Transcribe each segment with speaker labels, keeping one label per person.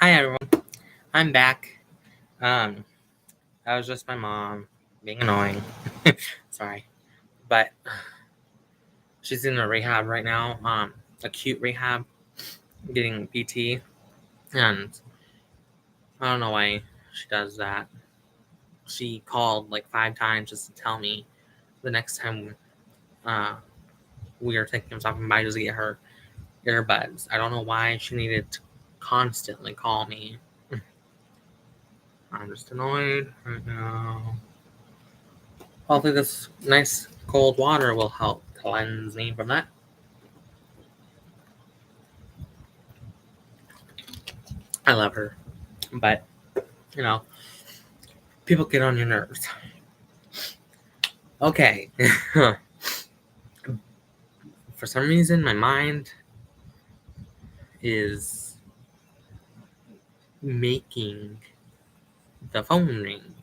Speaker 1: Hi everyone, I'm back. Um, that was just my mom being annoying. Sorry, but she's in a rehab right now. Acute rehab, getting PT, and I don't know why she does that. She called like 5 times just to tell me the next time we were thinking of stopping by just to get her earbuds. I don't know why she needed to constantly call me. I'm just annoyed right now. Hopefully this nice cold water will help cleanse me from that. I love her. But, people get on your nerves. Okay. For some reason, my mind is making the phone ring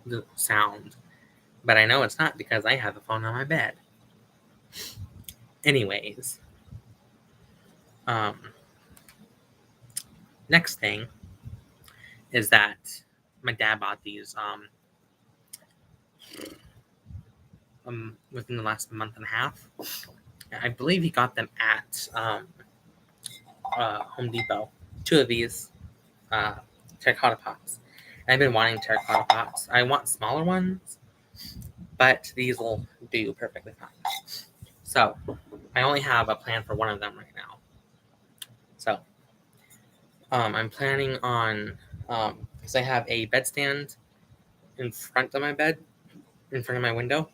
Speaker 1: the sound. But I know it's not because I have the phone on my bed. Anyways. Next thing is that my dad bought these within the last month and a half. I believe he got them at Home Depot. 2 of these terracotta pots. I've been wanting terracotta pots. I want smaller ones, but these will do perfectly fine. So I only have a plan for one of them right now. So I'm planning on, because I have a bedstand in front of my bed, in front of my window.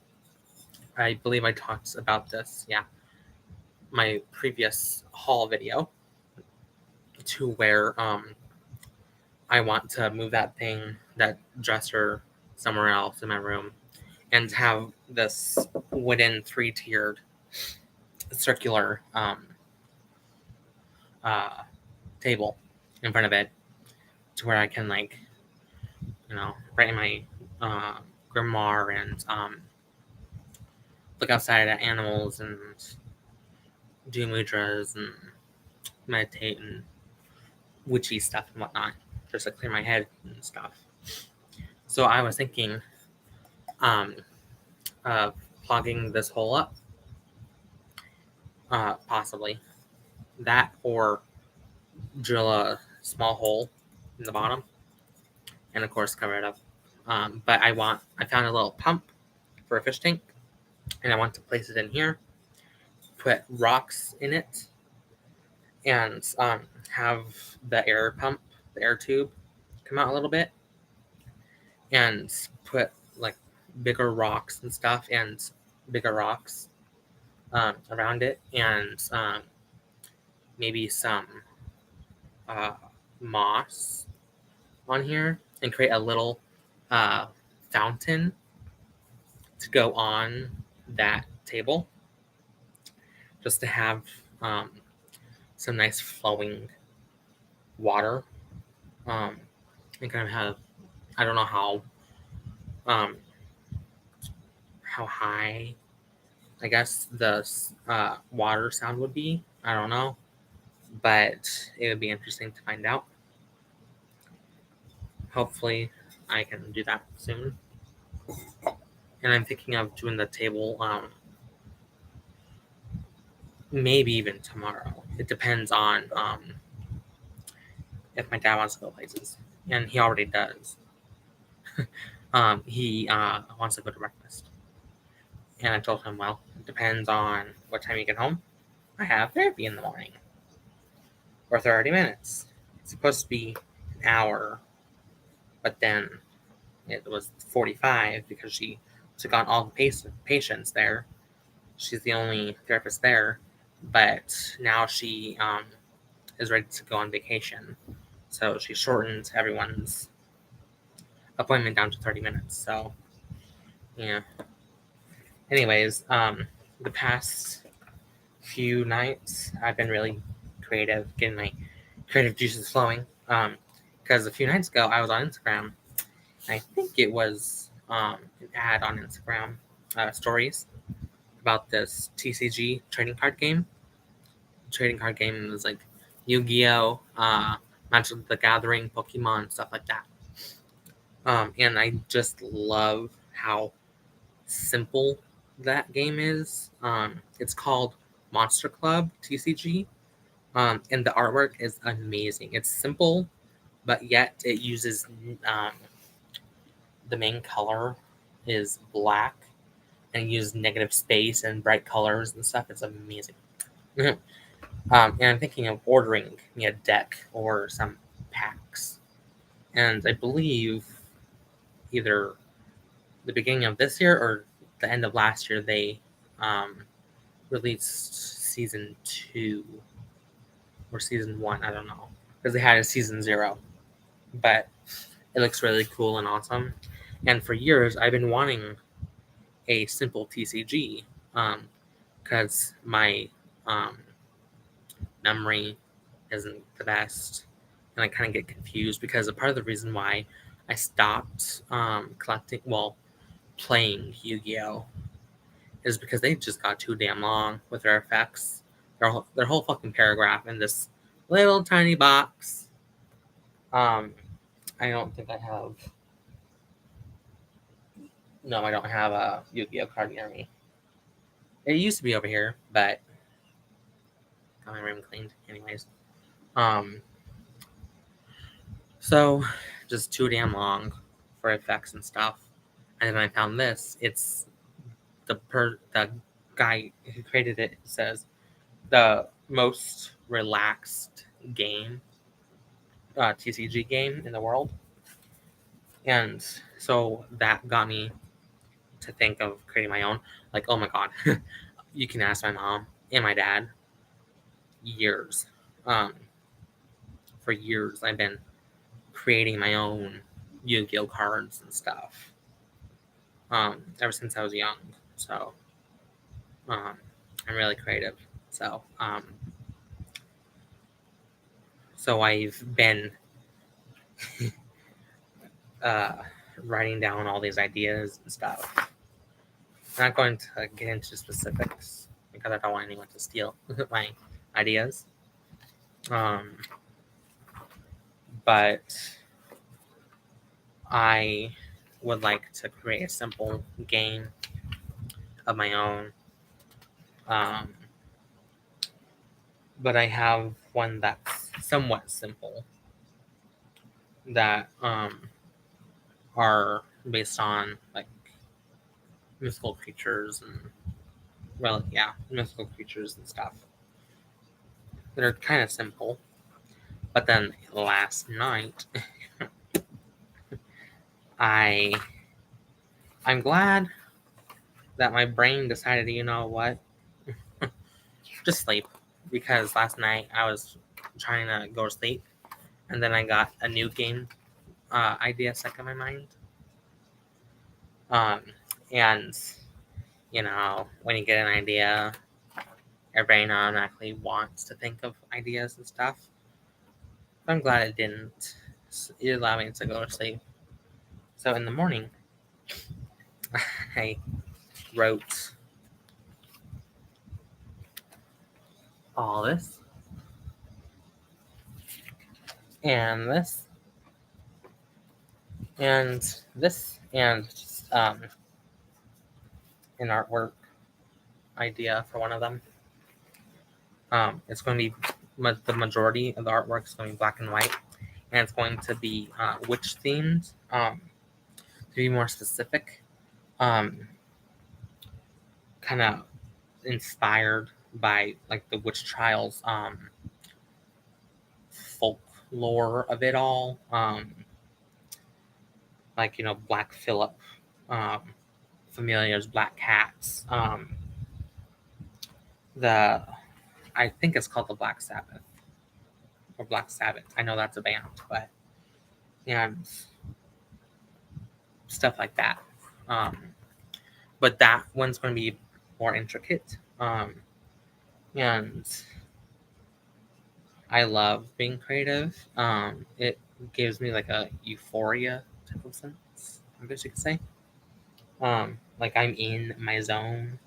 Speaker 1: I believe I talked about this, my previous haul video, to where I want to move that dresser somewhere else in my room and have this wooden 3-tiered circular table in front of it to where I can write in my grimoire and look outside at animals and do mudras and meditate and witchy stuff and whatnot, just to clear my head and stuff. So I was thinking of plugging this hole up, possibly that, or drill a small hole in the bottom and of course cover it up. But I found a little pump for a fish tank, and I want to place it in here, put rocks in it, and have the air tube come out a little bit, and put like bigger rocks and stuff and bigger rocks around it, and maybe some moss on here, and create a little fountain to go on that table, just to have some nice flowing water, and kind of have, I don't know how high I guess the water sound would be. I don't know, but it would be interesting to find out. Hopefully I can do that soon. And I'm thinking of doing the table maybe even tomorrow. It depends on if my dad wants to go places, and he already does. He wants to go to breakfast, and I told him, well, it depends on what time you get home. I have therapy in the morning, or 30 minutes. It's supposed to be an hour, but then it was 45 because she took on all the patients there. She's the only therapist there, but now she is ready to go on vacation. So she shortened everyone's appointment down to 30 minutes. So, yeah. Anyways, the past few nights, I've been really creative, getting my creative juices flowing. Because a few nights ago, I was on Instagram. I think it was an ad on Instagram stories about this TCG trading card game. Trading card game was like Yu-Gi-Oh, Magic the Gathering, Pokemon, stuff like that. And I just love how simple that game is. It's called Monster Club TCG, and the artwork is amazing. It's simple, but yet it uses the main color is black and uses negative space and bright colors and stuff. It's amazing. And I'm thinking of ordering me a deck or some packs. And I believe either the beginning of this year or the end of last year, they released season 2 or season 1. I don't know, because they had a season 0, but it looks really cool and awesome. And for years, I've been wanting a simple TCG because my memory isn't the best, and I kind of get confused because a part of the reason why I stopped playing Yu-Gi-Oh! Is because they just got too damn long with their effects. Their whole fucking paragraph in this little tiny box. I don't think I have. No, I don't have a Yu-Gi-Oh card near me. It used to be over here, but got my room cleaned, anyways. So just too damn long for effects and stuff. And then I found this. It's the guy who created it says the most relaxed game, TCG game in the world. And so that got me to think of creating my own. Like, oh my god, you can ask my mom and my dad. Years, for years, I've been creating my own Yu-Gi-Oh cards and stuff. Ever since I was young. So, I'm really creative. So, I've been writing down all these ideas and stuff. I'm not going to get into specifics because I don't want anyone to steal my ideas. But I would like to create a simple game of my own. But I have one that's somewhat simple that are based on like mythical creatures and mythical creatures and stuff that are kind of simple. But then last night, I'm glad that my brain decided, you know what, just sleep, because last night I was trying to go to sleep, and then I got a new game idea stuck in my mind. And you know, when you get an idea, your brain automatically wants to think of ideas and stuff. But I'm glad it didn't. It allowed me to go to sleep. So in the morning, I wrote all this and this and this and just an artwork idea for one of them. It's going to be the majority of the artwork is going to be black and white, and it's going to be witch themed. To be more specific, kind of inspired by like the witch trials folklore of it all. Like, you know, Black Phillip, Familiars, Black Cats. I think it's called the Black Sabbath or Black Sabbath. I know that's a band, but and stuff like that. But that one's going to be more intricate. And I love being creative. It gives me like a euphoria type of sense, I guess you could say. Like I'm in my zone.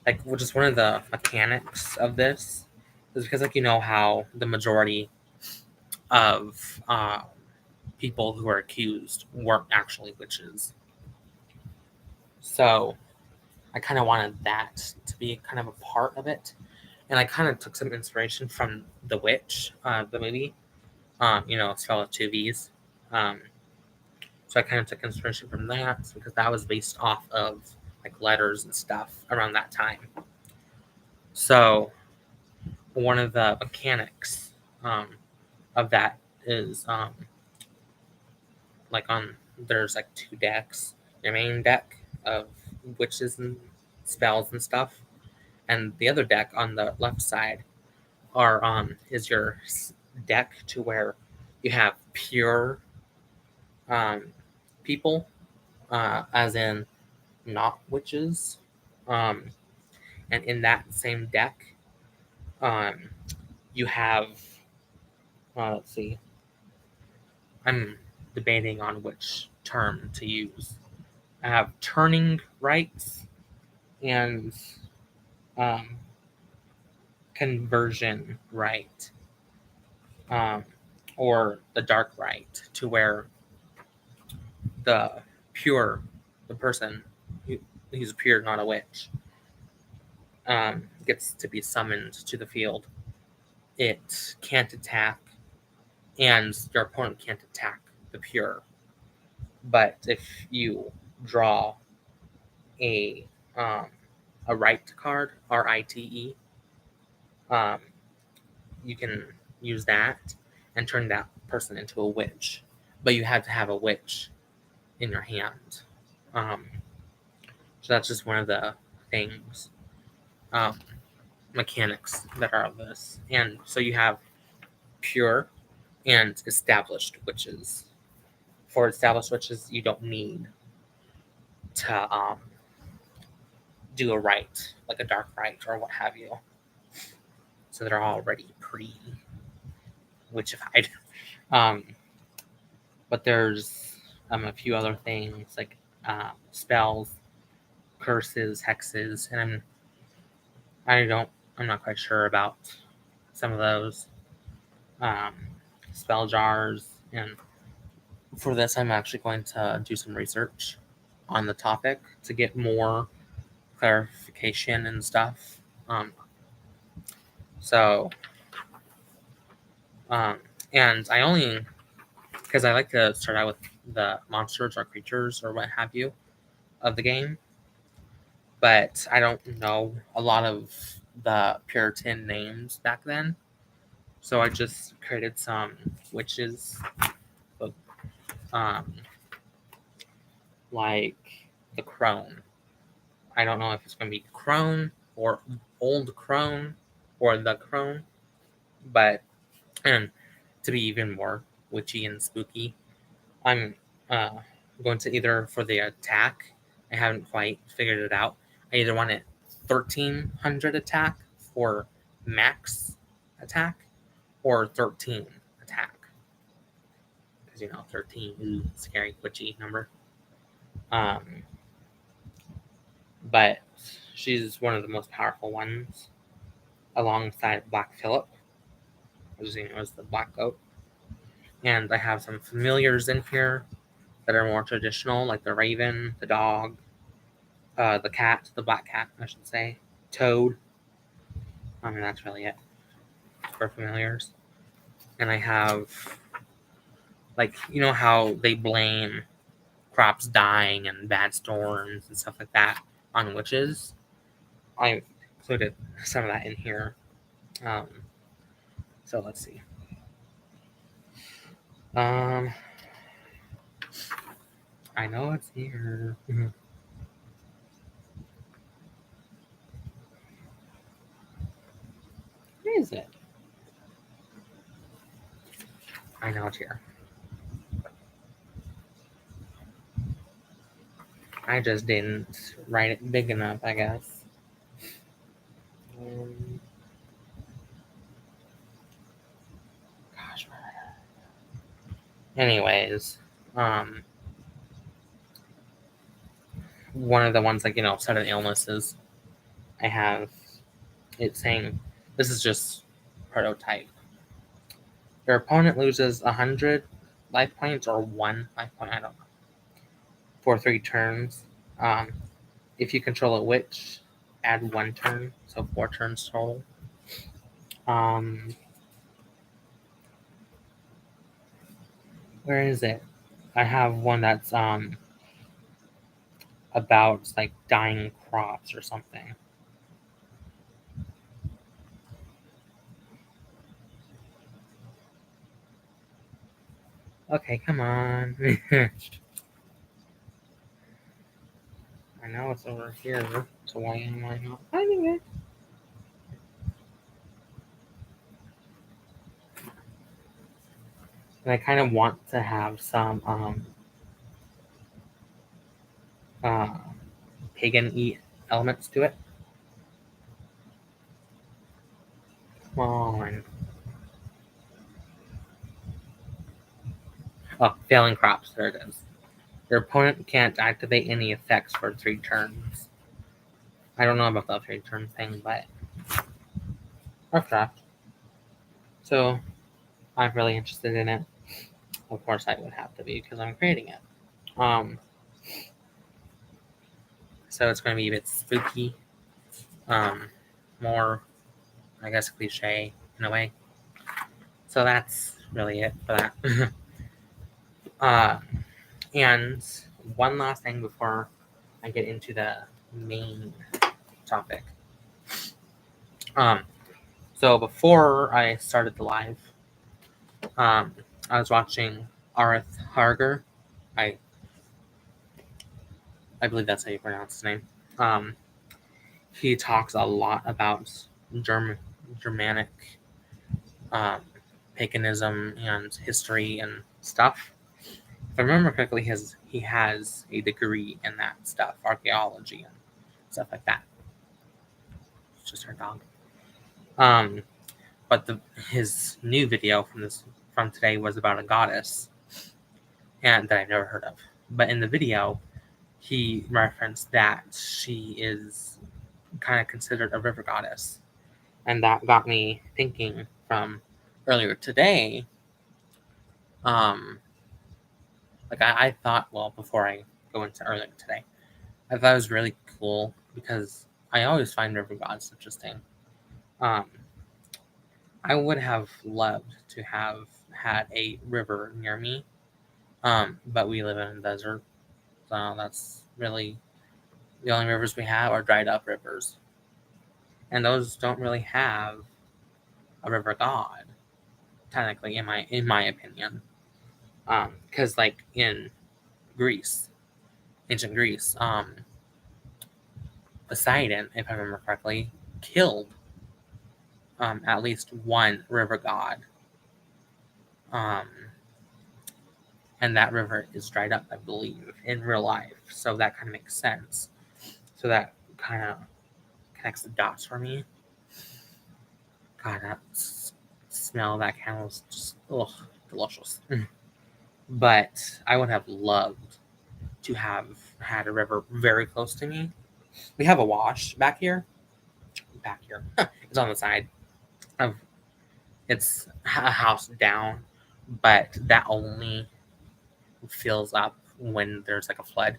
Speaker 1: Like, which is one of the mechanics of this is because like you know how the majority of people who are accused weren't actually witches. So I kind of wanted that to be kind of a part of it, and I kind of took some inspiration from The Witch, the movie. Spelled with two V's. So I kind of took inspiration from that because that was based off of like letters and stuff around that time. So one of the mechanics of that is there's like two decks. Your main deck of witches and spells and stuff, and the other deck on the left side is your deck to where you have pure people, as in not witches, and in that same deck, you have let's see, I'm debating on which term to use. I have turning rights and um, conversion right, or the dark right, to where the pure, the person who's pure, not a witch, gets to be summoned to the field. It can't attack, and your opponent can't attack the pure. But if you draw a right card, RITE, you can use that and turn that person into a witch. But you have to have a witch in your hand. So that's just one of the things, mechanics that are of this. And so you have pure and established witches. For established witches, you don't need to do a rite, like a dark rite or what have you. So they're already pretty witchified. But there's a few other things like spells, curses, hexes, and I'm not quite sure about some of those. Spell jars, and for this I'm actually going to do some research on the topic to get more clarification and stuff. And I only, because I like to start out with the monsters or creatures or what have you of the game, but I don't know a lot of the Puritan names back then, so I just created some witches, like the crone. I don't know if it's going to be crone or old crone or the crone, but and to be even more witchy and spooky, I'm going to either for the attack, I haven't quite figured it out. I either want it 1300 attack for max attack or 13 attack. Because 13 is a scary witchy number. But she's one of the most powerful ones, alongside Black Phillip, which is the black goat. And I have some familiars in here that are more traditional, like the raven, the dog, the cat, the black cat, I should say, toad. That's really it for familiars. And I have, like, how they blame crops dying and bad storms and stuff like that on witches. I included some of that in here. So let's see. I know it's here. Where is it? I know it's here. I just didn't write it big enough, I guess. Gosh, anyways, one of the ones like sudden illnesses, I have it saying this is just prototype. Your opponent loses 100 life points or 1 life point, I don't know, for 3 turns. If you control a witch, add 1 turn, so 4 turns total. Where is it? I have one that's about like dying crops or something. Okay, come on. I know it's over here, so why am I not finding it? And I kind of want to have some pagan-y elements to it. Come on. Oh, failing crops. There it is. Your opponent can't activate any effects for 3 turns. I don't know about the 3-turn thing, but rough draft. So I'm really interested in it. Of course, I would have to be because I'm creating it. So it's going to be a bit spooky, more, I guess, cliche in a way. So that's really it for that. And one last thing before I get into the main topic. So before I started the live, I was watching Arith Harger. I believe that's how you pronounce his name. He talks a lot about Germanic paganism and history and stuff. If I remember correctly, he has a degree in that stuff, archaeology and stuff like that. It's just our dog. But his new video from today was about a goddess, and that I've never heard of. But in the video, he referenced that she is kind of considered a river goddess, and that got me thinking from earlier today. I thought, well, before I go into earlier today, I thought it was really cool because I always find river gods interesting. I would have loved to have had a river near me, but we live in a desert, so that's really the only rivers we have are dried up rivers, and those don't really have a river god, technically, in my opinion, because like in Greece, ancient Greece, Poseidon, if I remember correctly, killed at least one river god. And that river is dried up, I believe, in real life. So that kind of makes sense. So that kind of connects the dots for me. God, that smell of that candle is just, delicious. But I would have loved to have had a river very close to me. We have a wash back here. It's on the side of, it's a house down, but that only fills up when there's like a flood,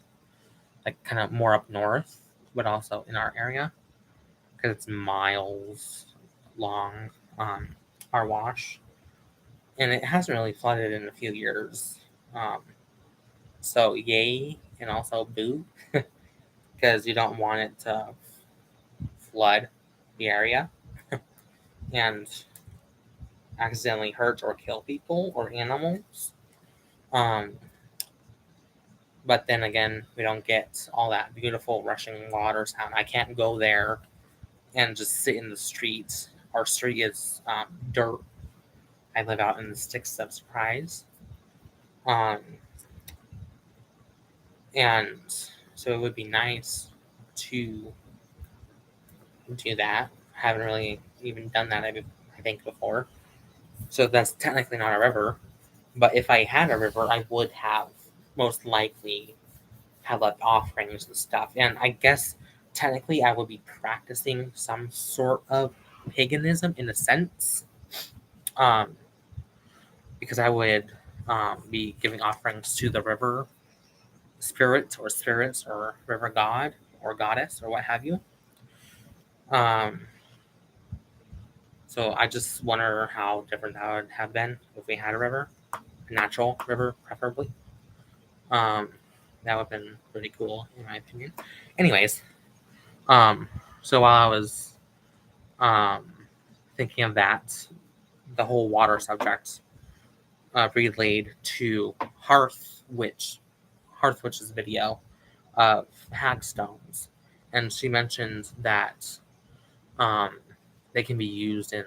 Speaker 1: like kind of more up north, but also in our area because it's miles long, our wash, and it hasn't really flooded in a few years. So yay, and also boo, because you don't want it to flood the area and accidentally hurt or kill people or animals. But then again, we don't get all that beautiful rushing water sound. I can't go there and just sit in the street. Our street is dirt. I live out in the sticks of Surprise. And so it would be nice to do that. I haven't really even done that, I think, before. So that's technically not a river. But if I had a river, I would have most likely have left offerings and stuff. And I guess technically I would be practicing some sort of paganism in a sense. because I would be giving offerings to the river spirit or spirits or river god or goddess or what have you. So I just wonder how different that would have been if we had a river, a natural river, preferably. That would have been pretty cool, in my opinion. Anyways, so while I was thinking of that, the whole water subject relayed to Hearth Witch's video of hagstones, and she mentioned that they can be used in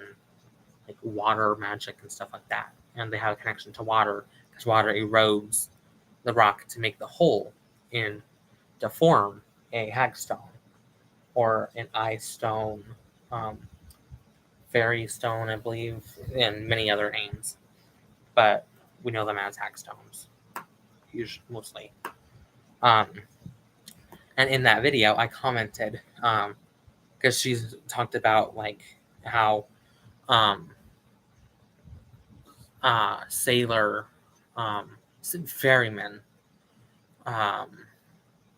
Speaker 1: like water magic and stuff like that, and they have a connection to water because water erodes the rock to make the hole in to form a hagstone or an ice stone, fairy stone, I believe, and many other names, but we know them as hagstones, usually mostly. And in that video, I commented because she's talked about like how sailor, ferrymen,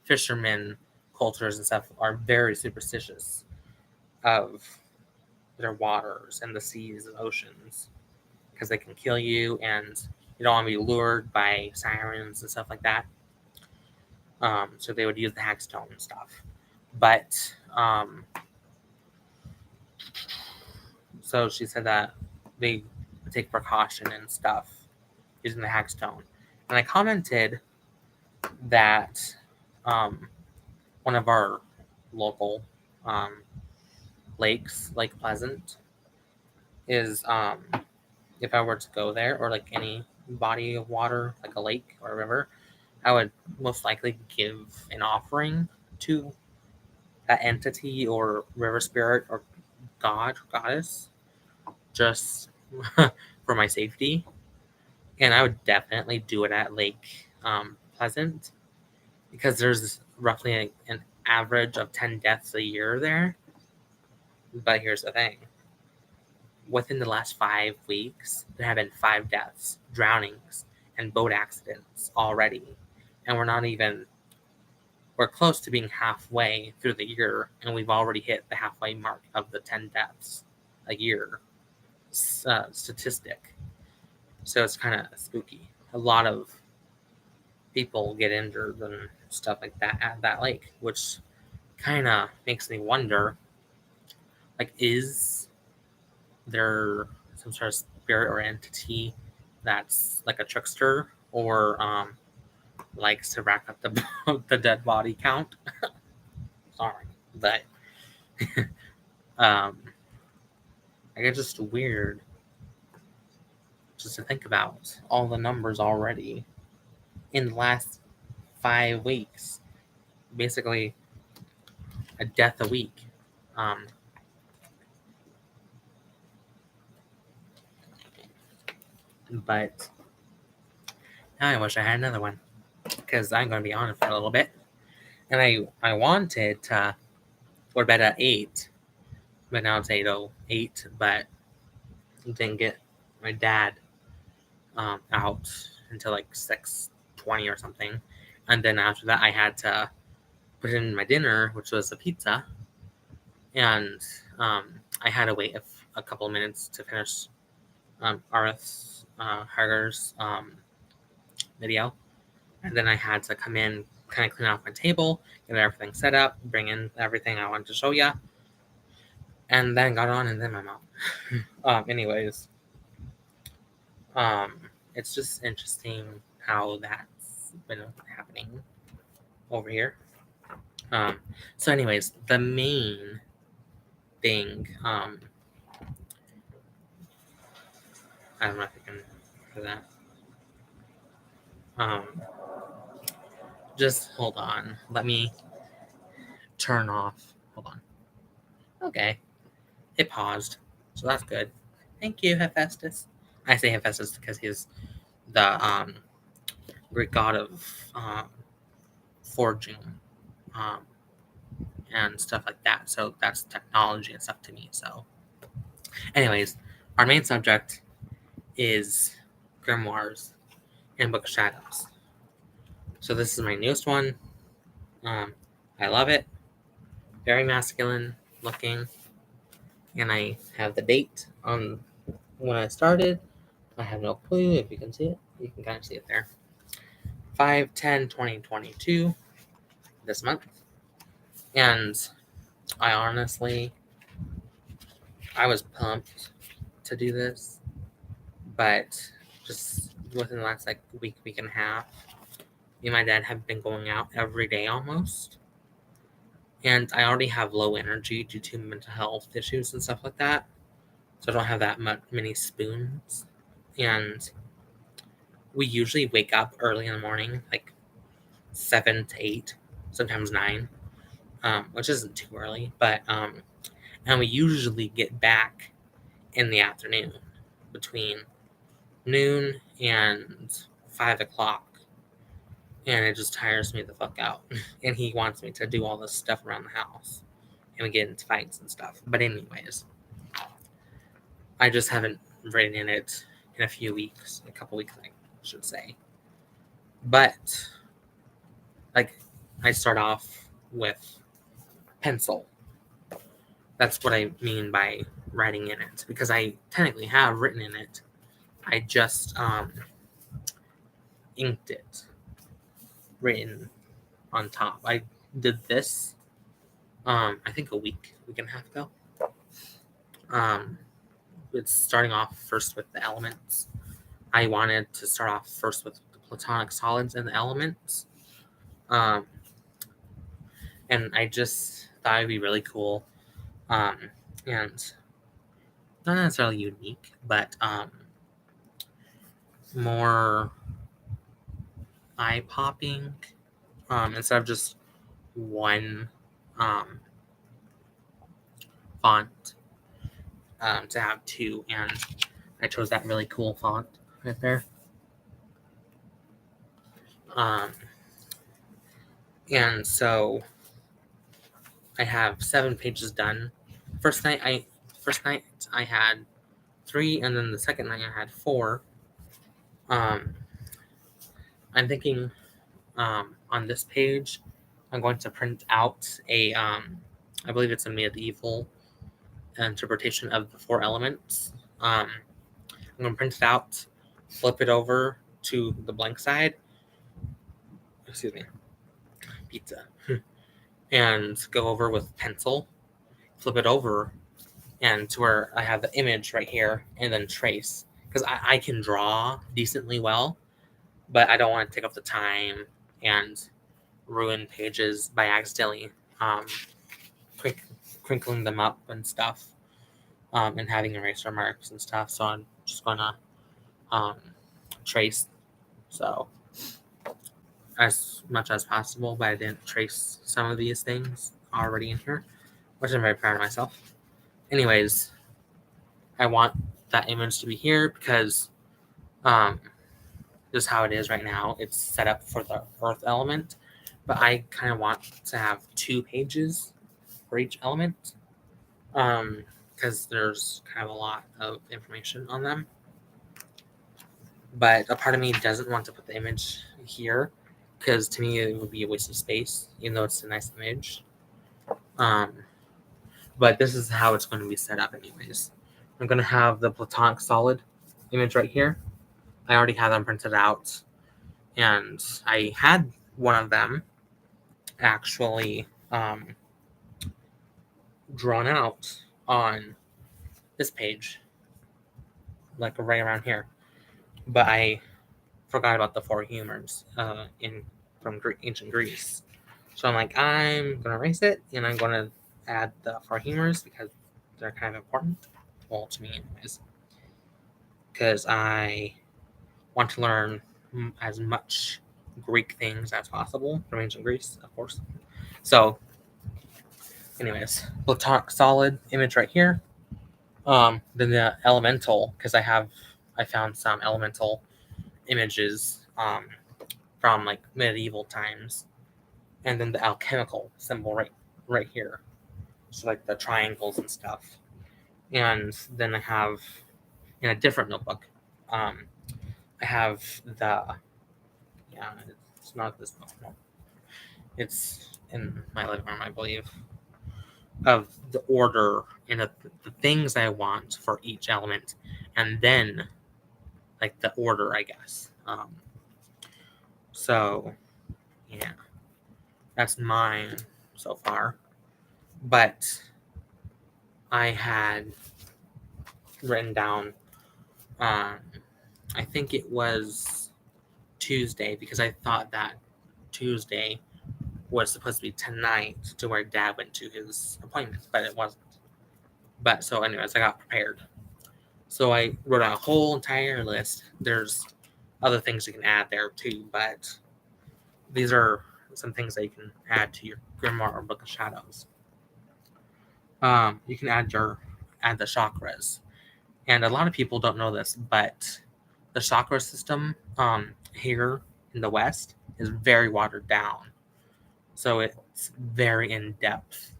Speaker 1: fishermen, cultures and stuff are very superstitious of their waters and the seas and oceans because they can kill you and you don't want to be lured by sirens and stuff like that. So they would use the hagstone and stuff. But so she said that they would take precaution and stuff using the hagstone. And I commented that one of our local lakes, Lake Pleasant, is if I were to go there, or like any body of water, like a lake or a river, I would most likely give an offering to that entity or river spirit or god or goddess just for my safety. And I would definitely do it at Lake Pleasant because there's roughly an average of 10 deaths a year there. But here's the thing. Within the last 5 weeks, there have been 5 deaths, drownings, and boat accidents already. And we're close to being halfway through the year, and we've already hit the halfway mark of the 10 deaths a year statistic. So it's kind of spooky. A lot of people get injured and stuff like that at that lake, which kind of makes me wonder, like, is there some sort of spirit or entity that's like a trickster or likes to rack up the dead body count? Sorry, but like it's just weird just to think about all the numbers already in the last 5 weeks, basically a death a week. But now I wish I had another one because I'm going to be on it for a little bit, and I wanted to go to bed at 8, but now it's 8:08. But didn't get my dad out until like 6:20 or something, and then after that I had to put in my dinner, which was a pizza, and I had to wait a couple of minutes to finish Arth's Hager's video, and then I had to come in, kind of clean off my table, get everything set up, bring in everything I wanted to show you, and then got on, and then my mom. Anyways, it's just interesting how that's been happening over here. So anyways, the main thing, I don't know if you can hear that. Just hold on. Let me turn off. Hold on. Okay. It paused. So that's good. Thank you, Hephaestus. I say Hephaestus because he's the Greek god of forging and stuff like that. So that's technology and stuff to me. So anyways, our main subject is Grimoires and Book of Shadows. So this is my newest one. I love it. Very masculine looking. And I have the date on when I started. I have no clue if you can see it. You can kind of see it there. 5/10/2022 this month. And I was pumped to do this, but just within the last week and a half, me and my dad have been going out every day almost. And I already have low energy due to mental health issues and stuff like that. So I don't have that many spoons. And we usually wake up early in the morning, like 7 to 8, sometimes 9, which isn't too early. But and we usually get back in the afternoon between noon and 5 o'clock. And it just tires me the fuck out. And he wants me to do all this stuff around the house. And we get into fights and stuff. But anyways, I just haven't written in it in a couple weeks, I should say. But, I start off with pencil. That's what I mean by writing in it. Because I technically have written in it. I just inked it. Written on top. I did this I think a week and a half ago. It's starting off first with the elements. I wanted to start off first with the Platonic solids and the elements. And I just thought it'd be really cool. And not necessarily unique, but more eye-popping. Instead of just one font, to have two, and I chose that really cool font right there. And so I have 7 pages done. First night I had 3, and then the second night I had 4. I'm thinking on this page I'm going to print out a I believe it's a medieval interpretation of the 4 elements. I'm going to print it out, flip it over to the blank side. Excuse me. Pizza. And go over with pencil, flip it over, and to where I have the image right here, and then trace. Because I can draw decently well, but I don't want to take up the time and ruin pages by accidentally crinkling them up and stuff, and having eraser marks and stuff. So I'm just gonna trace so as much as possible, but I didn't trace some of these things already in here, which I'm very proud of myself. Anyways, I want that image to be here because this is how it is right now. It's set up for the earth element, but I kind of want to have 2 pages for each element, because there's kind of a lot of information on them. But a part of me doesn't want to put the image here, because to me it would be a waste of space, even though it's a nice image. But this is how it's going to be set up anyways. I'm going to have the Platonic solid image right here. I already have them printed out, and I had one of them actually drawn out on this page, like right around here. But I forgot about the 4 humors from ancient Greece. So I'm like, I'm going to erase it, and I'm going to add the 4 humors because they're kind of important. Well, to me anyways. Because I want to learn as much Greek things as possible from ancient Greece, of course. So, anyways, Platonic solid image right here. Then the elemental, because I found some elemental images from like medieval times, and then the alchemical symbol right here. So like the triangles and stuff. And then I have in a different notebook I have the it's not this book. No, it's in my living room, I believe. Of the order and the things I want for each element, and then like the order, I guess. So yeah, that's mine so far. But I had written down, I think it was Tuesday, because I thought that Tuesday was supposed to be tonight to where Dad went to his appointment, but it wasn't. But so, anyways, I got prepared. So I wrote a whole entire list. There's other things you can add there too, but these are some things that you can add to your grimoire or book of shadows. You can add the chakras, and a lot of people don't know this, but the chakra system here in the West is very watered down, so it's very in depth.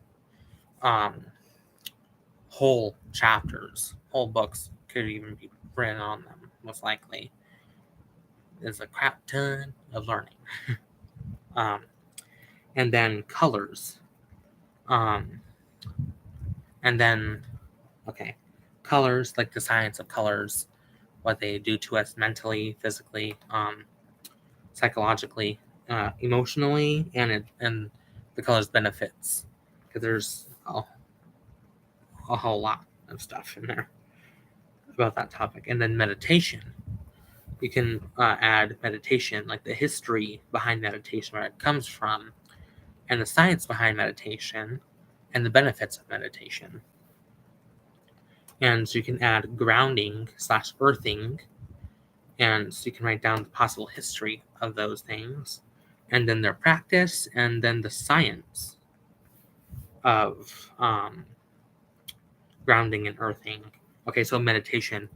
Speaker 1: Whole chapters, whole books could even be written on them. Most likely, there's a crap ton of learning. And then colors. And then, okay, colors, like the science of colors, what they do to us mentally, physically, psychologically, emotionally, and the colors benefits. Because there's a whole lot of stuff in there about that topic. And then meditation. You can add meditation, like the history behind meditation, where it comes from, and the science behind meditation, and the benefits of meditation. And so you can add grounding / earthing, and so you can write down the possible history of those things, and then their practice, and then the science of grounding and earthing. Okay, so meditation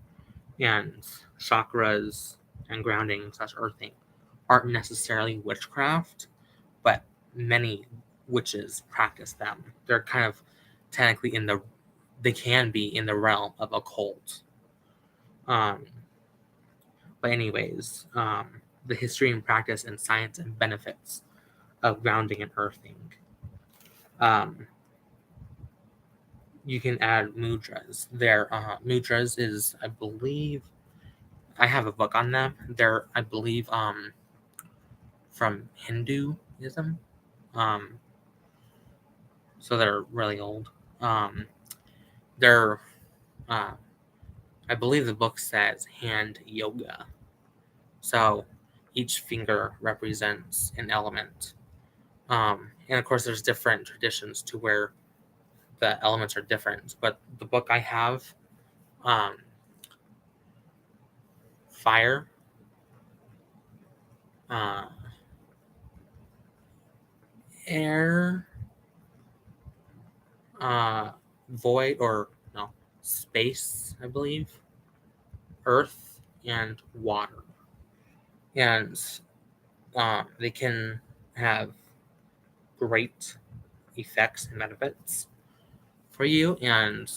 Speaker 1: and chakras and grounding / earthing aren't necessarily witchcraft, but many witches practice them. They're kind of technically they can be in the realm of occult. But anyways, the history and practice and science and benefits of grounding and earthing. You can add mudras. Mudras is, I believe, I have a book on them. They're, I believe, from Hinduism. So they're really old. They're, I believe the book says hand yoga. So each finger represents an element. And of course, there's different traditions to where the elements are different. But the book I have, fire, air, void, or no, space, I believe, earth, and water. And they can have great effects and benefits for you, and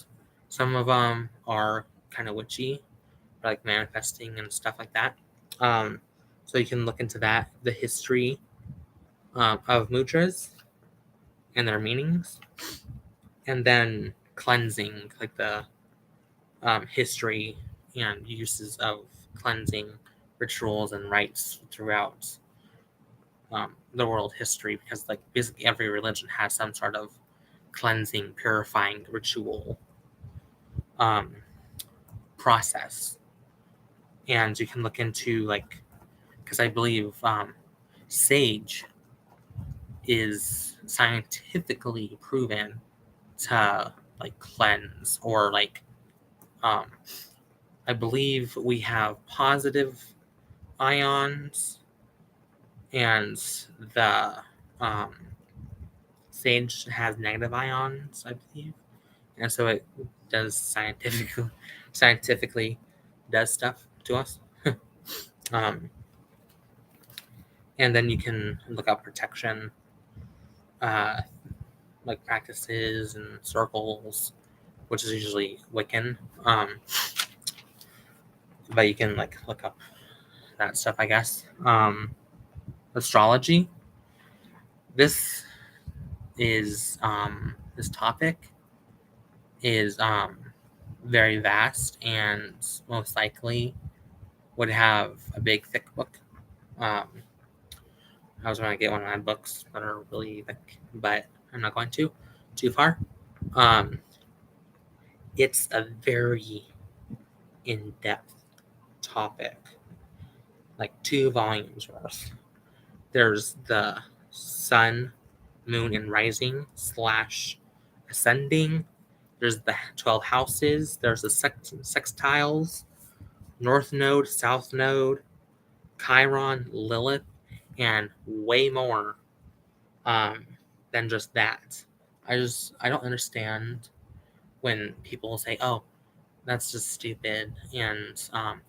Speaker 1: some of them are kind of witchy, like manifesting and stuff like that. So you can look into that, the history of mudras and their meanings, and then cleansing, like the history and uses of cleansing rituals and rites throughout the world history, because like basically every religion has some sort of cleansing, purifying ritual process. And you can look into, like, because I believe sage is scientifically proven to like cleanse, or like I believe we have positive ions, and the sage has negative ions, I believe, and so it does scientifically does stuff to us. And then you can look up protection, like practices and circles, which is usually Wiccan. but you can like look up that stuff, I guess. Astrology. This is this topic is very vast and most likely would have a big thick book. I was going to get one of my books that are really thick, but I'm not going to too far. It's a very in-depth topic, like 2 volumes worth. There's the sun, moon, and rising / ascending. There's the 12 houses. There's the sextiles, north node, south node, Chiron, Lilith, and way more than just that. I don't understand when people say, "Oh, that's just stupid and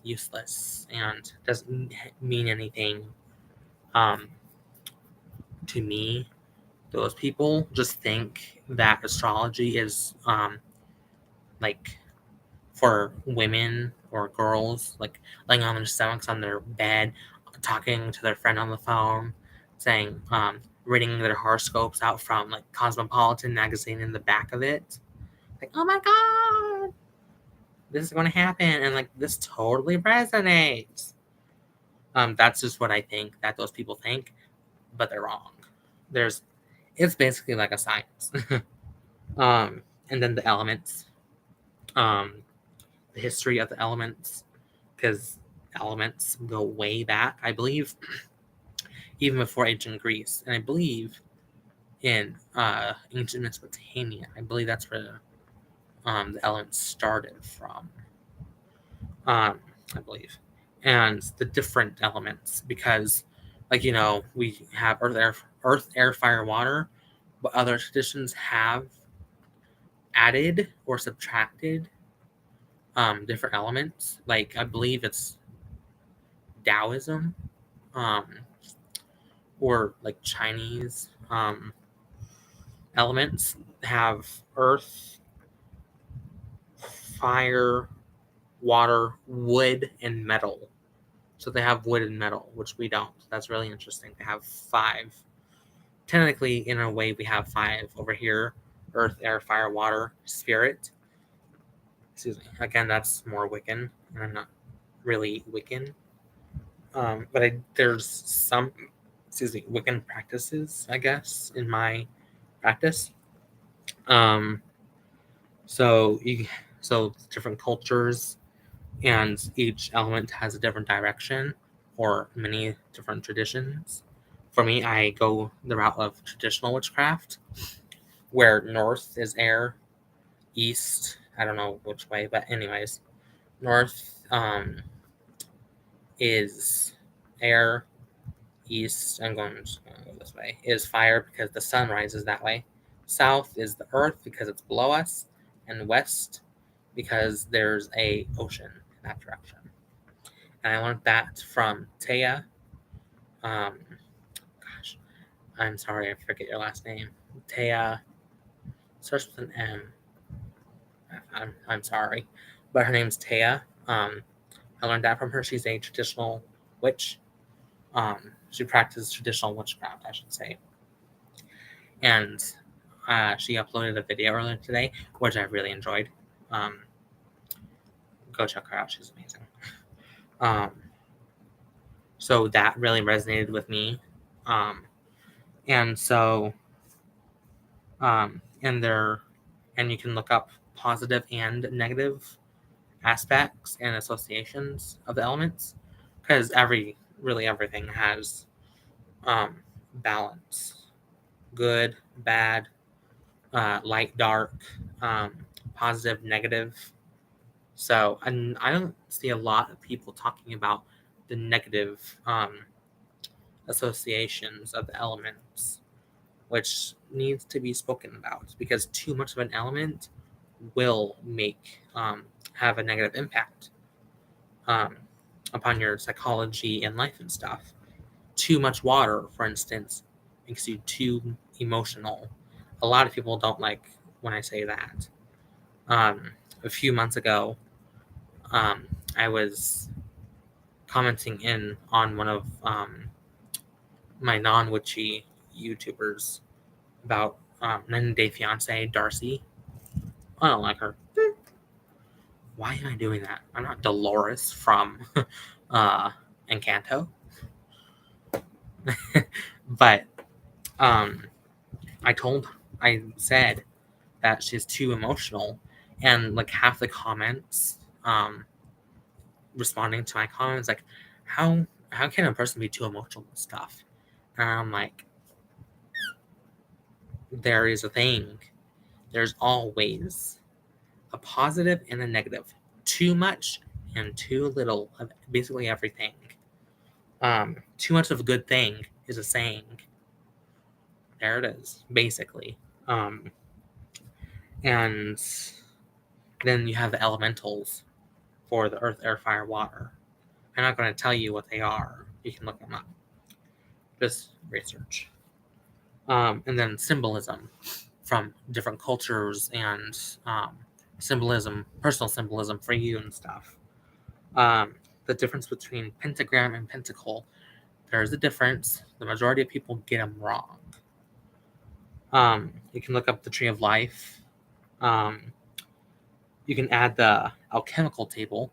Speaker 1: useless and doesn't mean anything." To me, those people just think that astrology is like for women or girls, like laying on their stomachs on their bed, talking to their friend on the phone, saying, reading their horoscopes out from like Cosmopolitan magazine in the back of it. Like, oh my god, this is going to happen, and like this totally resonates. That's just what I think that those people think, but they're wrong. It's basically like a science. And then the elements, the history of the elements, because elements go way back. I believe even before ancient Greece, and I believe in ancient Mesopotamia. I believe that's where the elements started from. I believe, and the different elements, because, like, we have earth, air, fire, water, but other traditions have added or subtracted different elements. Like, I believe it's Taoism, or like Chinese elements have earth, fire, water, wood, and metal. So they have wood and metal, which we don't. That's really interesting. They have 5. Technically, in a way, we have 5 over here: earth, air, fire, water, spirit. Excuse me. Again, that's more Wiccan, and I'm not really Wiccan. But there's some, Wiccan practices, I guess, in my practice. So different cultures, and each element has a different direction or many different traditions. For me, I go the route of traditional witchcraft, where north is air, east, I don't know which way, but anyways, north is air, east, I'm just going to go this way, is fire because the sun rises that way. South is the earth because it's below us, and west because there's a ocean in that direction. And I learned that from Taya. Gosh, I'm sorry, I forget your last name. Taya starts with an M. I'm sorry, but her name's Taya. I learned that from her. She's a traditional witch. She practices traditional witchcraft, I should say. And she uploaded a video earlier today, which I really enjoyed. Go check her out. She's amazing. So that really resonated with me. And so, and you can look up positive and negative aspects and associations of the elements, because everything has balance: good, bad, light, dark, positive, negative. So, and I don't see a lot of people talking about the negative associations of the elements, which needs to be spoken about, because too much of an element will have a negative impact upon your psychology and life and stuff. Too much water, for instance, makes you too emotional. A lot of people don't like when I say that. A few months ago, I I was commenting in on one of my non-witchy YouTubers about 90 Day Fiance Darcy. I don't like her. Why am I doing that? I'm not Dolores from Encanto. But I said that she's too emotional, and like half the comments responding to my comments like, how can a person be too emotional with stuff? And I'm like, there is a thing. There's always a positive and a negative. Too much and too little of basically everything. Too much of a good thing is a saying. There it is, basically. And then you have the elementals for the earth, air, fire, water. I'm not going to tell you what they are. You can look them up. Just research. And then symbolism from different cultures and symbolism, personal symbolism for you and stuff. The difference between pentagram and pentacle, there's a difference. The majority of people get them wrong. You can look up the Tree of Life. You can add the alchemical table.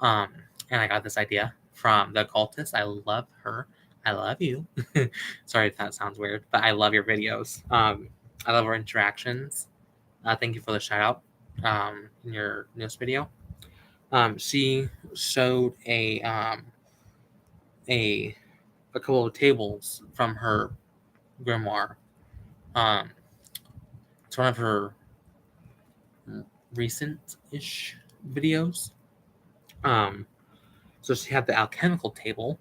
Speaker 1: And I got this idea from the occultist. I love her. I love you. Sorry if that sounds weird, but I love your videos. I love our interactions. Thank you for the shout out in your news video. She showed a couple of tables from her grimoire. It's one of her recent-ish videos. So she had the alchemical table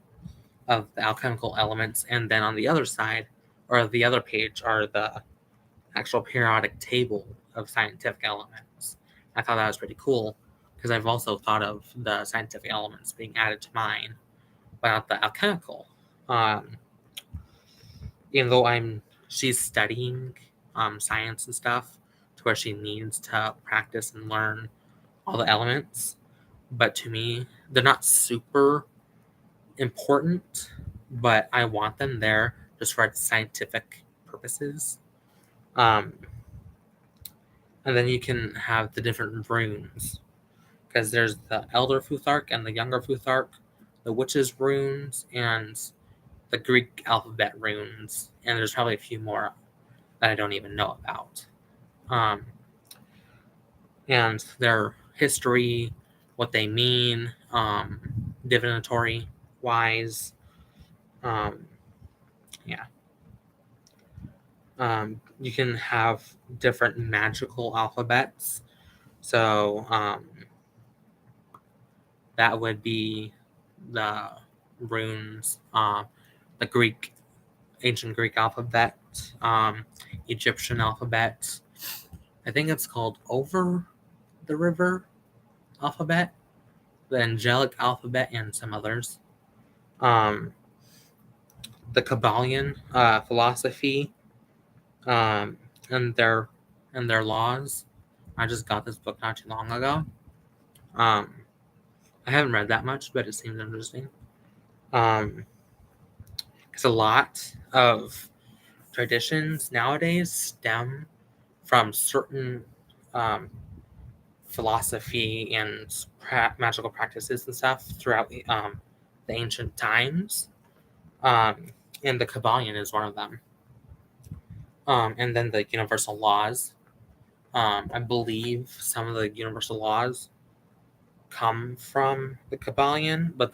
Speaker 1: of the alchemical elements, and then on the other side, or the other page, are the actual periodic table of scientific elements. I thought that was pretty cool because I've also thought of the scientific elements being added to mine, but not the alchemical. Even though she's studying science and stuff to where she needs to practice and learn all the elements, but to me, they're not super important, but I want them there just for scientific purposes. And then you can have the different runes, because there's the Elder Futhark and the Younger Futhark, the Witches runes, and the Greek alphabet runes, and there's probably a few more that I don't even know about. And their history, what they mean, divinatory wise. You can have different magical alphabets. So that would be the runes, the Greek, ancient Greek alphabet, Egyptian alphabet. I think it's called Over the River alphabet, the angelic alphabet, and some others. The Kabbalion philosophy, and their laws. I just got this book not too long ago. I haven't read that much, but it seems interesting. Because a lot of traditions nowadays stem from certain philosophy and magical practices and stuff throughout the ancient times. And the Kabbalion is one of them. And then the universal laws. I believe some of the universal laws come from the Kabbalion, but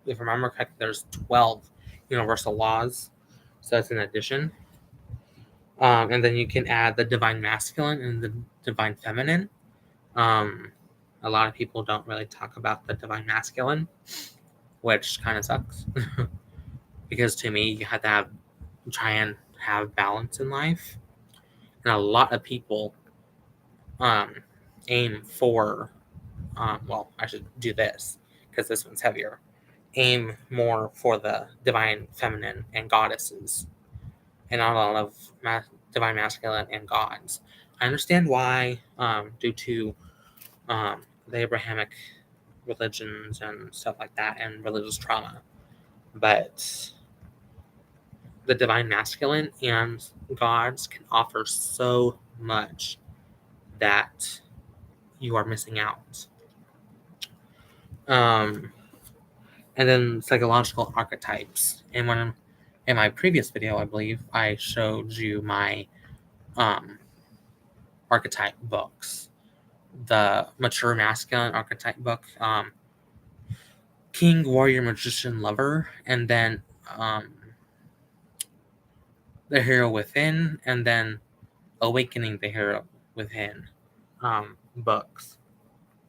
Speaker 1: if I remember correctly, there's 12 universal laws, so that's an addition. And then you can add the divine masculine and the divine feminine. A lot of people don't really talk about the divine masculine, which kind of sucks. Because to me, you have to try and have balance in life. And a lot of people aim for, I should do this because this one's heavier. Aim more for the divine feminine and goddesses, and not a lot of divine masculine and gods. I understand why, due to the Abrahamic religions and stuff like that, and religious trauma. But the divine masculine and gods can offer so much that you are missing out. And then psychological archetypes. And when in my previous video, I believe I showed you my archetype books. The mature masculine archetype book, King, Warrior, Magician, Lover, and then the Hero Within, and then Awakening the Hero Within books.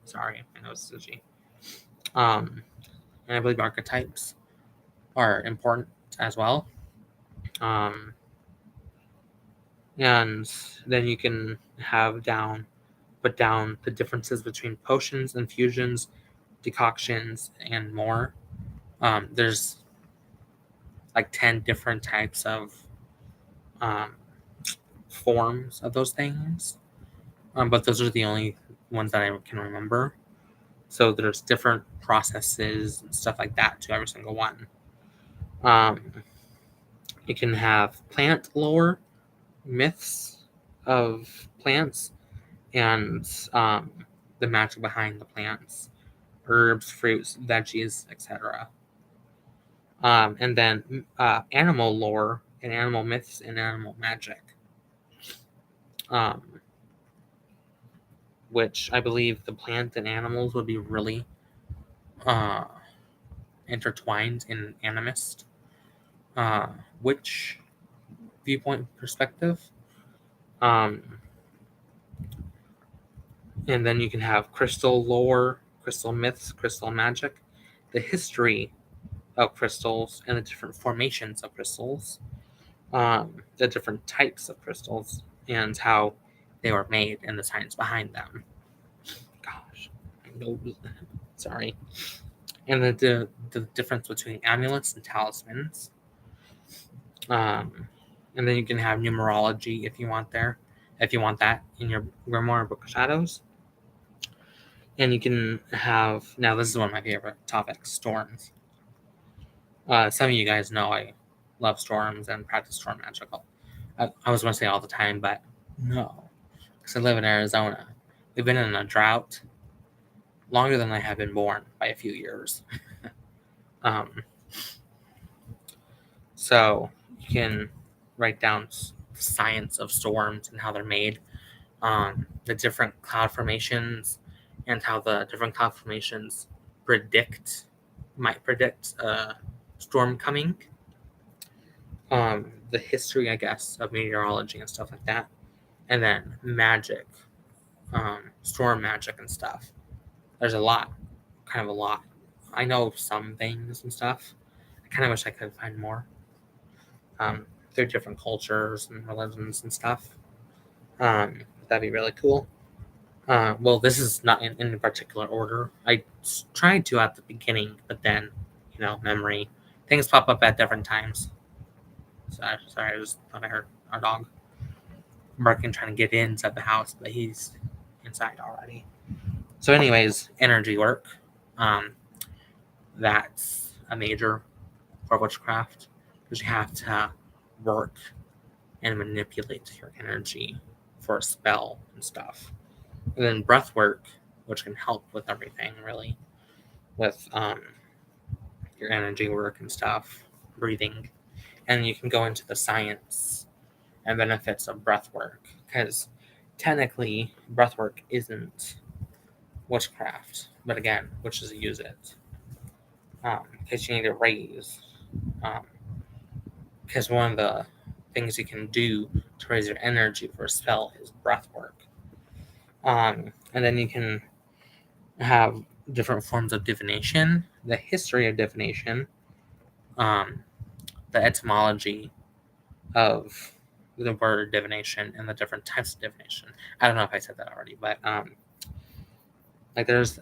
Speaker 1: Sorry, I know it's sushi. And I believe archetypes are important as well. And then you can put down the differences between potions, infusions, decoctions, and more. There's like 10 different types of forms of those things, but those are the only ones that I can remember. So there's different processes and stuff like that to every single one. You can have plant lore, myths of plants, and the magic behind the plants, herbs, fruits, veggies, etc. And then animal lore and animal myths and animal magic, which I believe the plant and animals would be really intertwined in animist which viewpoint perspective. And then you can have crystal lore, crystal myths, crystal magic, the history of crystals and the different formations of crystals, the different types of crystals, and how they were made and the science behind them. Gosh, sorry. And the difference between amulets and talismans. And then you can have numerology if you want that in your Grimoire Book of Shadows. And you can have, now this is one of my favorite topics, storms. Some of you guys know I love storms and practice storm magic. I was going to say all the time, but no, because I live in Arizona. We've been in a drought longer than I have been born by a few years. So you can write down the science of storms and how they're made, the different cloud formations, and how the different cloud formations might predict a storm coming. The history, I guess, of meteorology and stuff like that, and then magic, storm magic and stuff. There's kind of a lot. I know some things and stuff. I kind of wish I could find more. Through different cultures and religions and stuff. That'd be really cool. Well, this is not in any particular order. I tried to at the beginning, but then, memory. Things pop up at different times. Sorry, I just thought I heard our dog barking, trying to get inside the house, but he's inside already. So anyways, energy work. That's a major for witchcraft, because you have to work and manipulate your energy for a spell and stuff. And then breath work, which can help with everything, really, with your energy work and stuff, breathing. And you can go into the science and benefits of breath work, because technically breath work isn't witchcraft, but again, witches use it because you need to raise, because one of the things you can do to raise your energy for a spell is breath work. And then you can have different forms of divination, the history of divination, the etymology of the word divination, and the different types of divination. I don't know if I said that already, but there's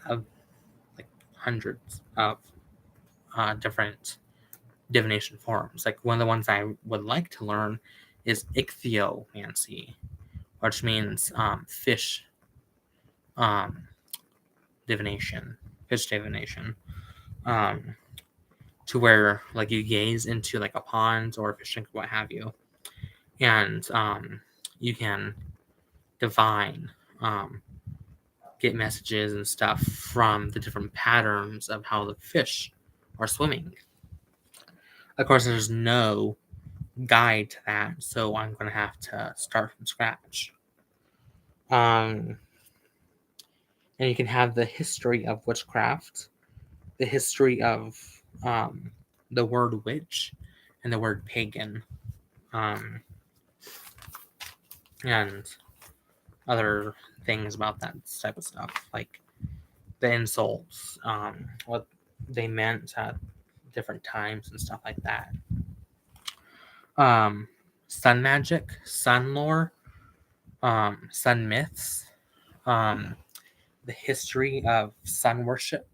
Speaker 1: hundreds of different divination forms. Like one of the ones I would like to learn is ichthyomancy, which means fish divination, fish divination, to where like you gaze into like a pond or a fish tank, what have you, and you can divine, get messages and stuff from the different patterns of how the fish are swimming. Of course, there's no guide to that, so I'm going to have to start from scratch. And you can have the history of witchcraft, the history of the word witch, and the word pagan, and other things about that type of stuff, like the insults, what they meant at different times and stuff like that. Sun magic, sun lore, sun myths, the history of sun worship,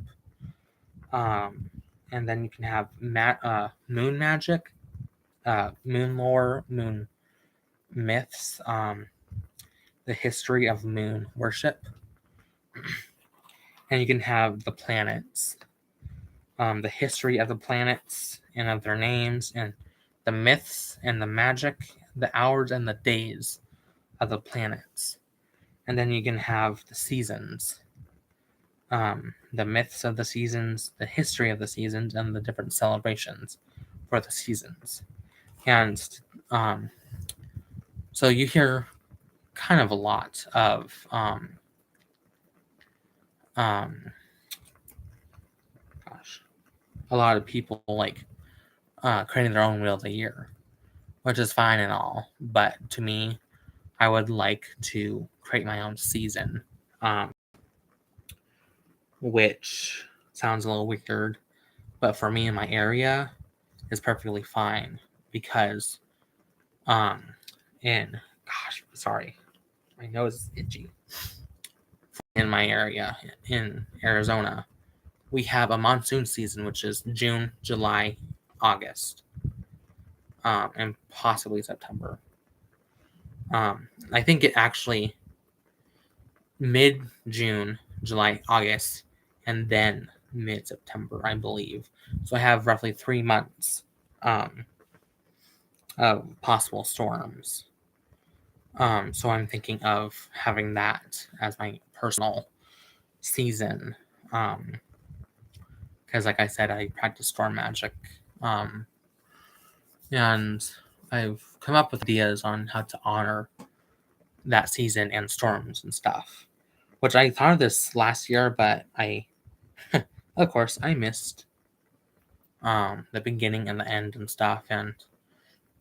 Speaker 1: and then you can have moon magic, moon lore, moon myths, the history of moon worship, and you can have the planets, the history of the planets and of their names, and the myths and the magic, the hours and the days of the planets. And then you can have the seasons, the myths of the seasons, the history of the seasons, and the different celebrations for the seasons. And so you hear kind of a lot of a lot of people like creating their own wheel of the year, which is fine and all, but to me, I would like to create my own season, which sounds a little weird, but for me in my area is perfectly fine, because my nose is itchy. In my area in Arizona, we have a monsoon season, which is June, July, August, and possibly September. I think it actually mid-June, July, August, and then mid-September, I believe. So I have roughly 3 months of possible storms. So I'm thinking of having that as my personal season. Because like I said, I practice storm magic. And I've come up with ideas on how to honor that season and storms and stuff, which I thought of this last year, but of course, I missed the beginning and the end and stuff, and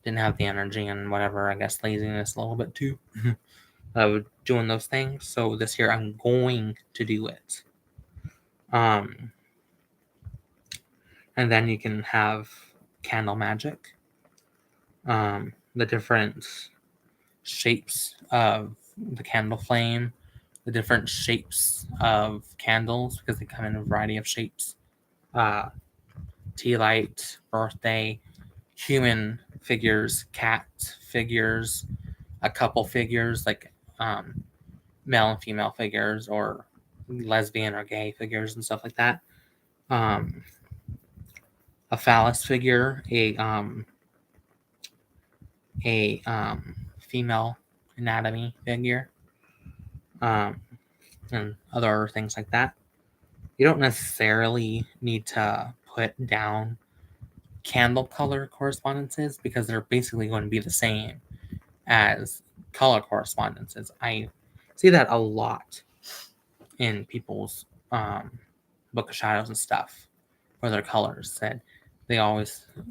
Speaker 1: didn't have the energy and whatever, I guess laziness a little bit too, of doing those things. So this year I'm going to do it. And then you can have candle magic, the different shapes of the candle flame, the different shapes of candles, because they come in a variety of shapes. Tea light, birthday, human figures, cat figures, a couple figures, like male and female figures, or lesbian or gay figures and stuff like that. A phallus figure, a female anatomy figure, and other things like that. You don't necessarily need to put down candle color correspondences, because they're basically going to be the same as color correspondences. I see that a lot in people's Book of Shadows and stuff, for their colors. Said they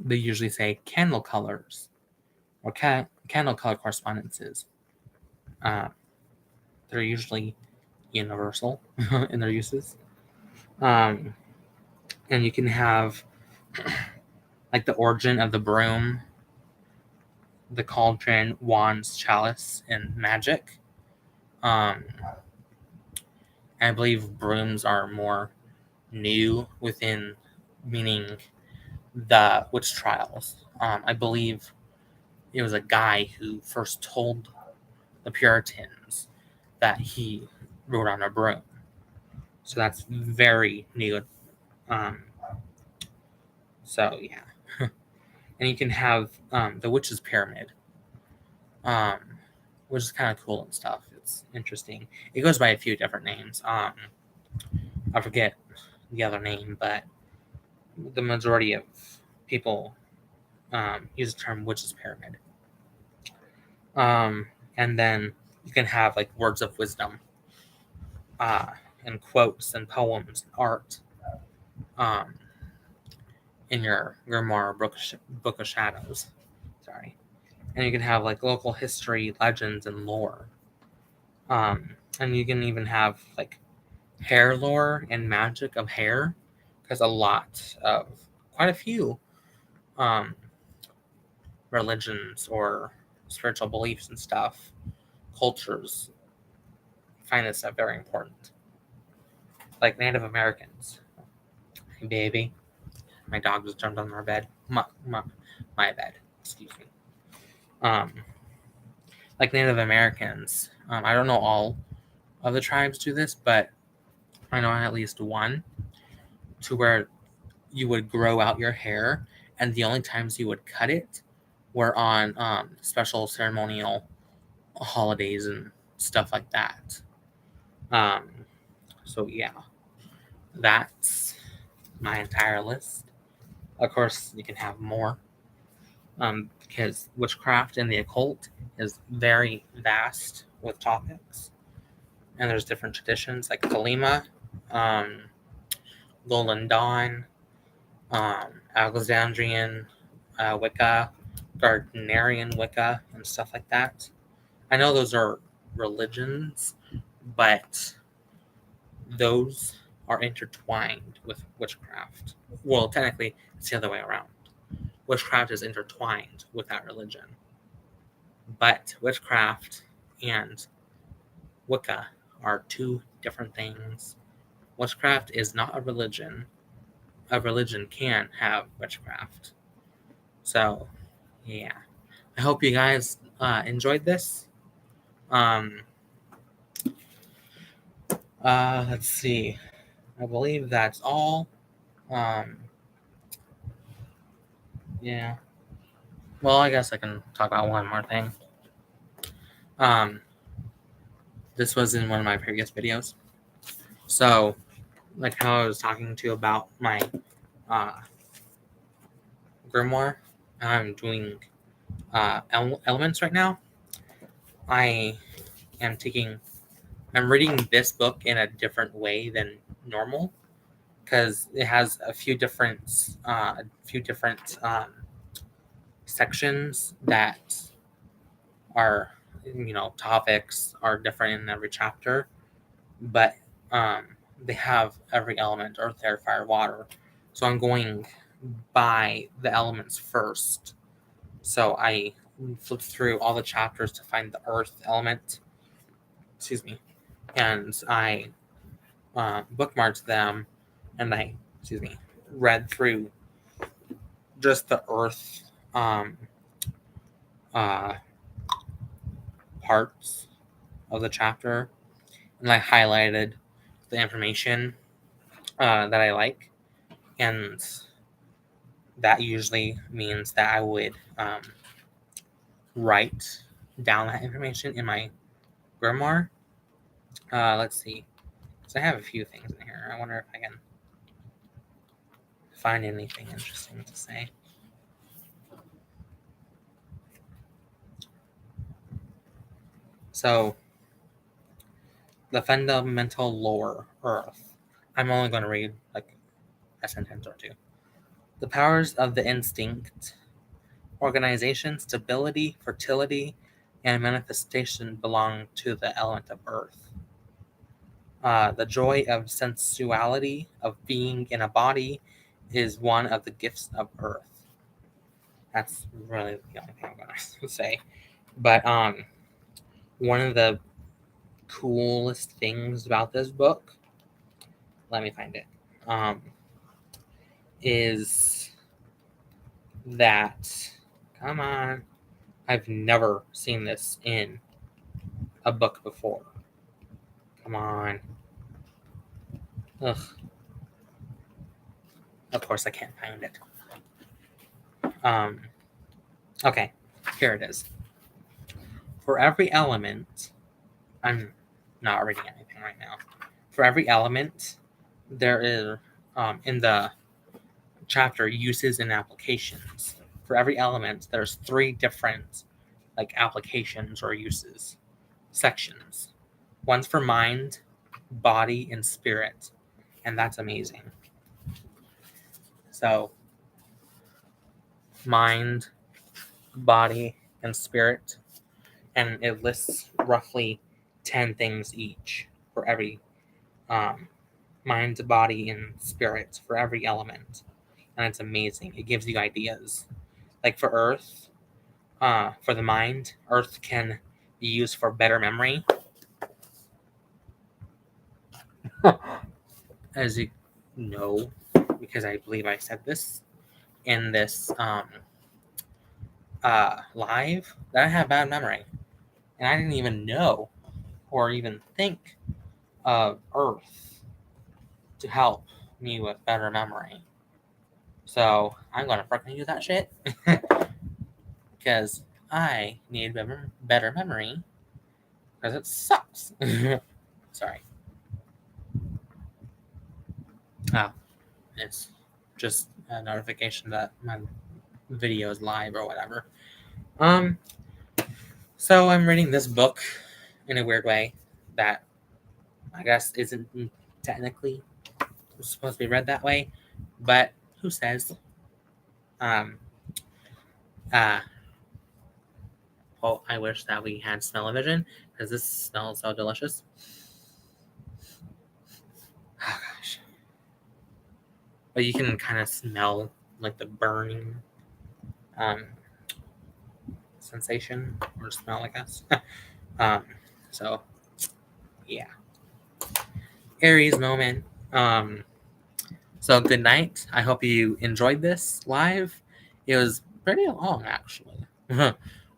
Speaker 1: usually say candle colors or candle color correspondences. They're usually universal in their uses. And you can have like the origin of the broom, the cauldron, wands, chalice, and magic. I believe brooms are more new within, meaning the witch trials. I believe it was a guy who first told the Puritans that he rode on a broom. So that's very neat. So yeah. And you can have the Witch's Pyramid, which is kind of cool and stuff. It's interesting. It goes by a few different names. I forget the other name, but the majority of people use the term Witch's Pyramid. And then you can have like words of wisdom, and quotes and poems and art in your Grimoire Book of Shadows. Sorry. And you can have like local history, legends, and lore. And you can even have like hair lore and magic of hair, because quite a few religions or spiritual beliefs and stuff, cultures, find this stuff very important. Like Native Americans. Hey, baby. My dog just jumped on my bed. My bed. Excuse me. Like Native Americans. I don't know all of the tribes do this, but I know at least one to where you would grow out your hair, and the only times you would cut it were on special ceremonial holidays and stuff like that. So yeah, that's my entire list. Of course, you can have more, because witchcraft and the occult is very vast with topics, and there's different traditions like Kalima, Golden Dawn, Alexandrian Wicca, Gardnerian Wicca, and stuff like that. I know those are religions, but those are intertwined with witchcraft. Well, technically, it's the other way around. Witchcraft is intertwined with that religion. But witchcraft and Wicca are two different things. Witchcraft is not a religion. A religion can have witchcraft. So, yeah. I hope you guys enjoyed this. Let's see. I believe that's all. Yeah. Well, I guess I can talk about one more thing. This was in one of my previous videos. So, like how I was talking to you about my grimoire, I'm doing elements right now. I'm reading this book in a different way than normal, because it has a few different sections that are, topics are different in every chapter, but they have every element: earth, air, fire, water. So I'm going by the elements first. So I flipped through all the chapters to find the earth element. Excuse me. And I bookmarked them, and I read through just the earth parts of the chapter, and I highlighted the information that I like, and that usually means that I would write down that information in my grimoire. Let's see. So I have a few things in here. I wonder if I can find anything interesting to say. So, the fundamental lore, Earth. I'm only going to read like a sentence or two. The powers of the instinct, organization, stability, fertility, and manifestation belong to the element of Earth. The joy of sensuality, of being in a body, is one of the gifts of Earth. That's really the only thing I'm going to say. But one of the coolest things about this book, let me find it, is that, come on, I've never seen this in a book before. Come on. Ugh. Of course, I can't find it. Okay, here it is. For every element, I'm not reading anything right now. For every element, there is, in the chapter, uses and applications. For every element, there's 3 different applications or uses, sections. One's for mind, body, and spirit, and that's amazing. So, mind, body, and spirit, and it lists roughly 10 things each for every mind, body, and spirit for every element, and it's amazing. It gives you ideas. Like for Earth, for the mind, Earth can be used for better memory. As you know, because I believe I said this in this live, that I have bad memory. And I didn't even know or even think of Earth to help me with better memory. So I'm going to freaking use that shit. Because I need better memory. Because it sucks. Sorry. Oh, it's just a notification that my video is live or whatever. So I'm reading this book in a weird way that I guess isn't technically supposed to be read that way, but who says? Oh, I wish that we had smell-o-vision because this smells so delicious. Oh gosh. But you can kind of smell like the burning sensation or smell, I guess. So yeah. Aries moment. So good night. I hope you enjoyed this live. It was pretty long, actually.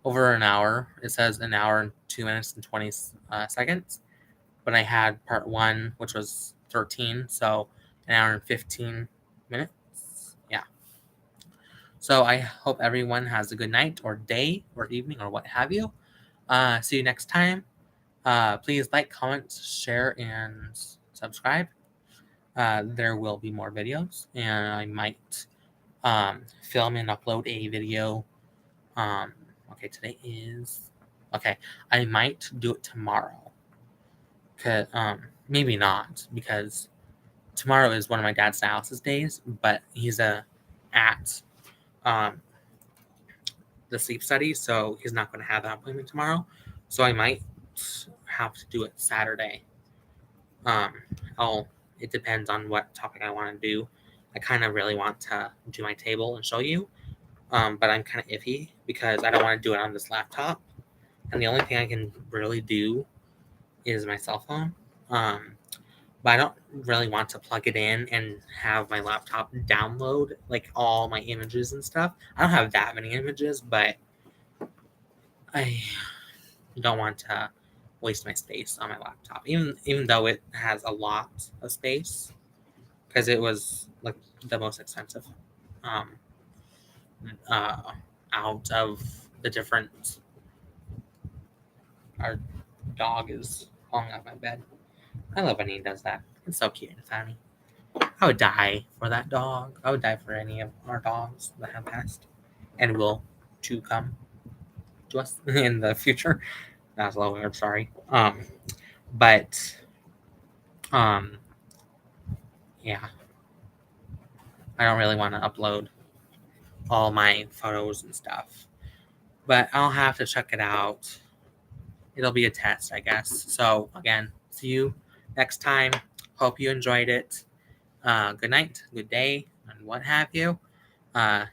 Speaker 1: Over an hour. It says an hour and 2 minutes and 20 seconds. But I had part 1, which was 13, so an hour and 15 minutes. Yeah. So I hope everyone has a good night or day or evening or what have you. See you next time. Please like, comment, share, and subscribe. There will be more videos, and I might film and upload a video. Okay, today is... Okay, I might do it tomorrow. Maybe not, because tomorrow is one of my dad's dialysis days, but he's at the sleep study, so he's not going to have that appointment tomorrow. So I might have to do it Saturday. It depends on what topic I want to do. I kind of really want to do my table and show you, but I'm kind of iffy because I don't want to do it on this laptop, and the only thing I can really do is my cell phone. But I don't really want to plug it in and have my laptop download all my images and stuff. I don't have that many images, but I don't want to waste my space on my laptop, even though it has a lot of space, because it was the most expensive out of the different. Our dog is falling off my bed. I love when he does that. It's so cute and funny. I would die for that dog. I would die for any of our dogs that have passed and will to come to us in the future. That's a little weird, sorry. But yeah. I don't really want to upload all my photos and stuff. But I'll have to check it out. It'll be a test, I guess. So again, see you next time. Hope you enjoyed it. Good night, good day, and what have you. Bye.